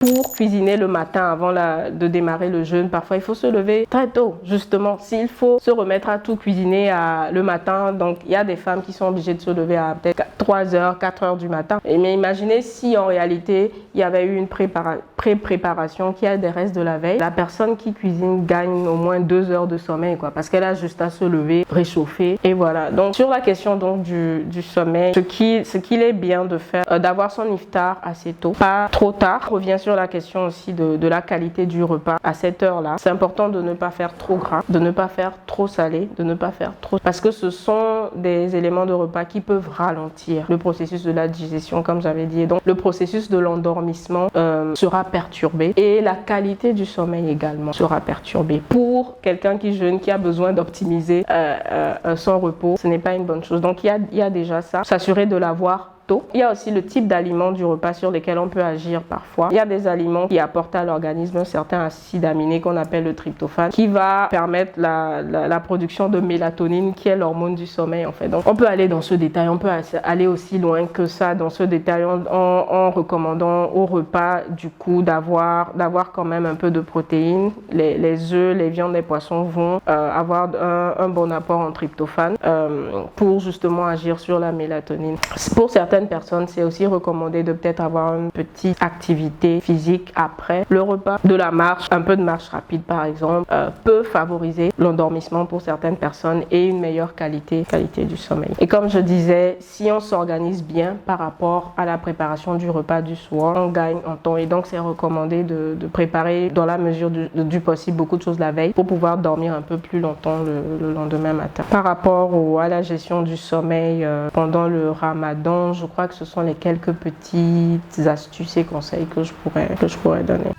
Pour cuisiner le matin avant de démarrer le jeûne, parfois il faut se lever très tôt, justement. S'il faut se remettre à tout cuisiner le matin, donc il y a des femmes qui sont obligées de se lever à peut-être 3 heures, 4 heures du matin. Mais imaginez si en réalité il y avait eu une pré-préparation qui a des restes de la veille. La personne qui cuisine gagne au moins 2 heures de sommeil, quoi, parce qu'elle a juste à se lever, réchauffer, et voilà. Donc sur la question donc du sommeil, ce qu'il est bien de faire, d'avoir son iftar assez tôt, pas trop tard. On revient sur la question aussi de la qualité du repas à cette heure-là. C'est important de ne pas faire trop gras, de ne pas faire trop salé, de ne pas faire trop... Parce que ce sont des éléments de repas qui peuvent ralentir le processus de la digestion, comme j'avais dit. Et donc, le processus de l'endormissement sera perturbé et la qualité du sommeil également sera perturbée. Pour quelqu'un qui jeûne, qui a besoin d'optimiser son repos, ce n'est pas une bonne chose. Donc, il y a déjà ça. S'assurer de l'avoir. Il y a aussi le type d'aliments du repas sur lesquels on peut agir parfois. Il y a des aliments qui apportent à l'organisme un certain acide aminé qu'on appelle le tryptophane, qui va permettre la production de mélatonine, qui est l'hormone du sommeil en fait. Donc on peut aller dans ce détail, on peut aller aussi loin que ça dans ce détail en recommandant au repas du coup d'avoir quand même un peu de protéines. Les œufs, les viandes, les poissons vont avoir un bon apport en tryptophane pour justement agir sur la mélatonine. Pour certaines personnes, c'est aussi recommandé de peut-être avoir une petite activité physique après le repas. De la marche, un peu de marche rapide par exemple, peut favoriser l'endormissement pour certaines personnes et une meilleure qualité du sommeil. Et comme je disais, si on s'organise bien par rapport à la préparation du repas du soir, on gagne en temps. Et donc c'est recommandé de préparer dans la mesure du possible beaucoup de choses la veille pour pouvoir dormir un peu plus longtemps le lendemain matin. Par rapport à la gestion du sommeil pendant le ramadan, je crois que ce sont les quelques petites astuces et conseils que je pourrais donner.